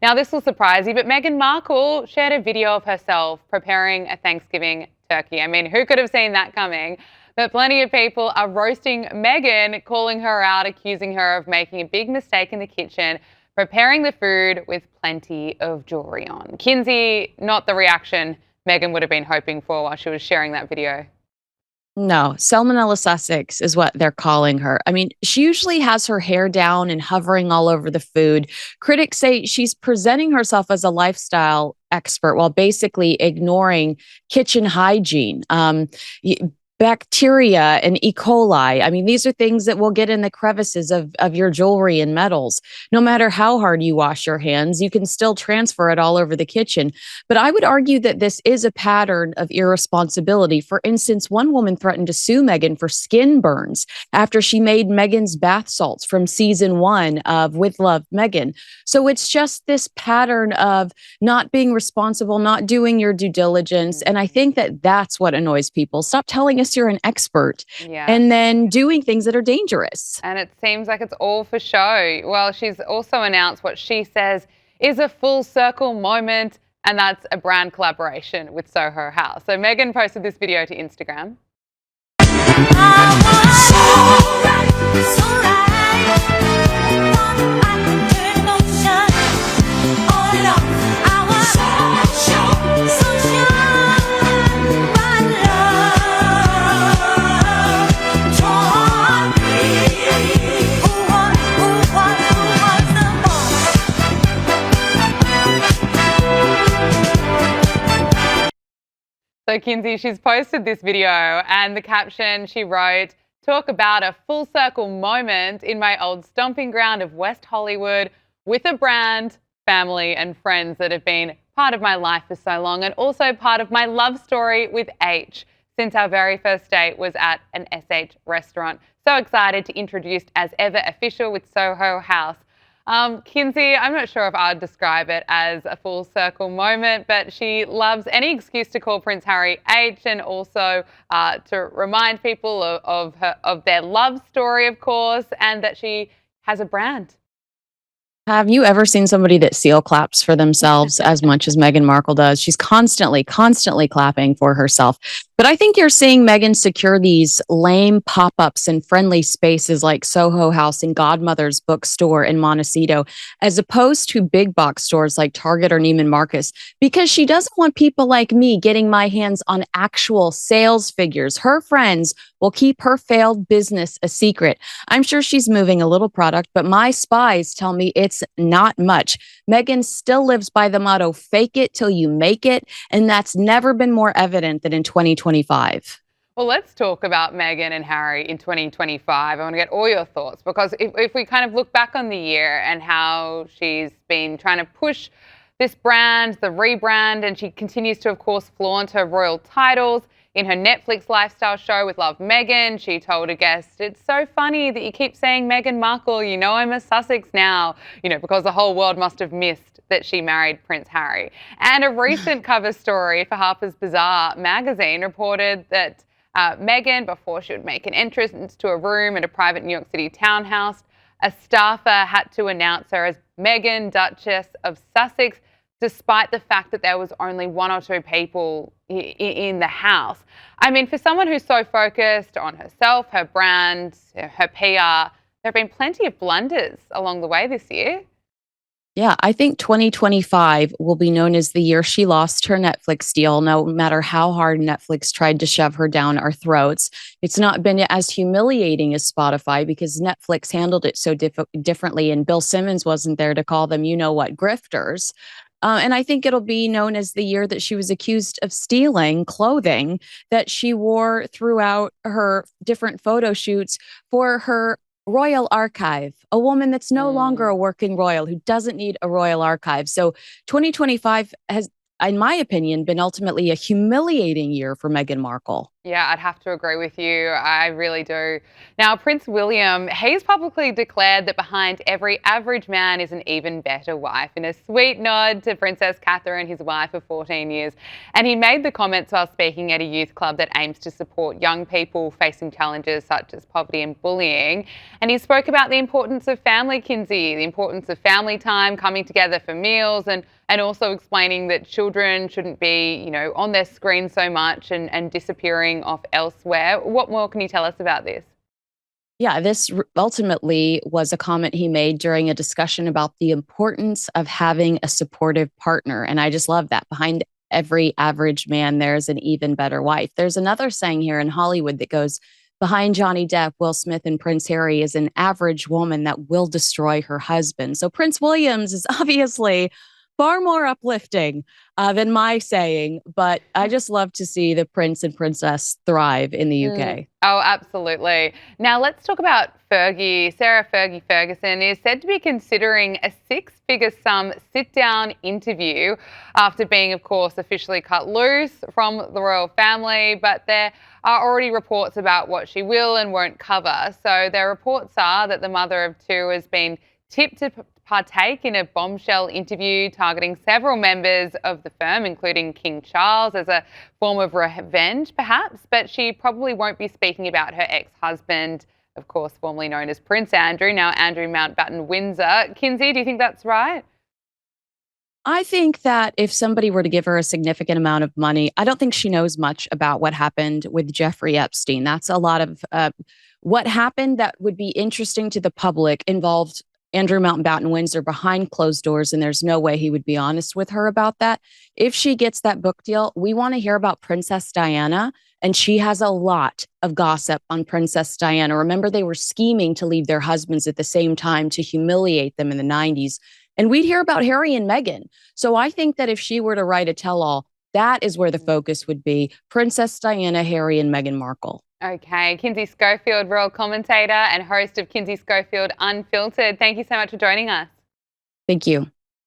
Now, this will surprise you, but Meghan Markle shared a video of herself preparing a Thanksgiving turkey. I mean, who could have seen that coming? But plenty of people are roasting Meghan, calling her out, accusing her of making a big mistake in the kitchen, preparing the food with plenty of jewellery on. Kinsey, not the reaction Meghan would have been hoping for while she was sharing that video. No, Salmonella Sussex is what they're calling her. I mean, she usually has her hair down and hovering all over the food. Critics say she's presenting herself as a lifestyle expert while basically ignoring kitchen hygiene. Bacteria and E. coli. I mean, these are things that will get in the crevices of your jewelry and metals. No matter how hard you wash your hands, you can still transfer it all over the kitchen. But I would argue that this is a pattern of irresponsibility. For instance, one woman threatened to sue Meghan for skin burns after she made Meghan's bath salts from season 1 of With Love, Meghan. So it's just this pattern of not being responsible, not doing your due diligence. And I think that that's what annoys people. Stop telling us you're an expert Yeah. and then doing things that are dangerous. And it seems like it's all for show. Well, she's also announced what she says is a full circle moment, and that's a brand collaboration with Soho House. So Meghan posted this video to Instagram. So Kinsey, she's posted this video, and the caption she wrote, "Talk about a full circle moment in my old stomping ground of West Hollywood with a brand, family and friends that have been part of my life for so long, and also part of my love story with H since our very first date was at an SH restaurant. So excited to introduce as ever official with Soho House." Kinsey, I'm not sure if I'd describe it as a full circle moment, but she loves any excuse to call Prince Harry H, and also to remind people of their love story, of course, and that she has a brand. Have you ever seen somebody that seal claps for themselves as much as Meghan Markle does? She's constantly clapping for herself. But I think you're seeing Meghan secure these lame pop-ups in friendly spaces like Soho House and Godmother's bookstore in Montecito, as opposed to big box stores like Target or Neiman Marcus, because she doesn't want people like me getting my hands on actual sales figures. Her friends will keep her failed business a secret. I'm sure she's moving a little product, but my spies tell me it's not much. Meghan still lives by the motto, fake it till you make it. And that's never been more evident than in 2025. Well, let's talk about Meghan and Harry in 2025. I want to get all your thoughts, because if we kind of look back on the year and how she's been trying to push this brand, the rebrand, and she continues to, of course, flaunt her royal titles. In her Netflix lifestyle show with Love Meghan, she told a guest, "It's so funny that you keep saying Meghan Markle, you know I'm a Sussex now," because the whole world must have missed that she married Prince Harry. And a recent cover story for Harper's Bazaar magazine reported that Meghan, before she would make an entrance to a room at a private New York City townhouse, a staffer had to announce her as Meghan, Duchess of Sussex, despite the fact that there was only one or two people in the house. I mean, for someone who's so focused on herself, her brand, her PR, there have been plenty of blunders along the way this year. Yeah, I think 2025 will be known as the year she lost her Netflix deal, no matter how hard Netflix tried to shove her down our throats. It's not been as humiliating as Spotify because Netflix handled it so differently, and Bill Simmons wasn't there to call them, you know what, grifters. And I think it'll be known as the year that she was accused of stealing clothing that she wore throughout her different photo shoots for her royal archive, a woman that's no longer a working royal who doesn't need a royal archive. So 2025 has, in my opinion, been ultimately a humiliating year for Meghan Markle. Yeah, I'd have to agree with you. I really do. Now, Prince William, he's publicly declared that behind every average man is an even better wife, in a sweet nod to Princess Catherine, his wife of 14 years. And he made the comments while speaking at a youth club that aims to support young people facing challenges such as poverty and bullying. And he spoke about the importance of family, Kinsey, the importance of family time, coming together for meals, and also explaining that children shouldn't be, on their screen so much and disappearing off elsewhere. What more can you tell us about this? Yeah, ultimately was a comment he made during a discussion about the importance of having a supportive partner. And I just love that. Behind every average man, there's an even better wife. There's another saying here in Hollywood that goes, behind Johnny Depp, Will Smith, and Prince Harry is an average woman that will destroy her husband. So Prince Williams is obviously far more uplifting than my saying, but I just love to see the prince and princess thrive in the UK. Oh, absolutely. Now let's talk about Fergie. Sarah Fergie Ferguson is said to be considering a six-figure sum sit-down interview after being, of course, officially cut loose from the royal family. But there are already reports about what she will and won't cover. So their reports are that the mother of two has been tipped to partake in a bombshell interview targeting several members of the firm, including King Charles, as a form of revenge, perhaps. But she probably won't be speaking about her ex-husband, of course, formerly known as Prince Andrew, now Andrew Mountbatten Windsor. Kinsey, do you think that's right? I think that if somebody were to give her a significant amount of money, I don't think she knows much about what happened with Jeffrey Epstein. That's a lot of what happened that would be interesting to the public involved Andrew Mountbatten Windsor behind closed doors, and there's no way he would be honest with her about that. If she gets that book deal, we want to hear about Princess Diana, and she has a lot of gossip on Princess Diana. Remember, they were scheming to leave their husbands at the same time to humiliate them in the 90s. And we'd hear about Harry and Meghan. So I think that if she were to write a tell all, that is where the focus would be Princess Diana, Harry, and Meghan Markle. Okay, Kinsey Schofield, royal commentator and host of Kinsey Schofield Unfiltered. Thank you so much for joining us. Thank you.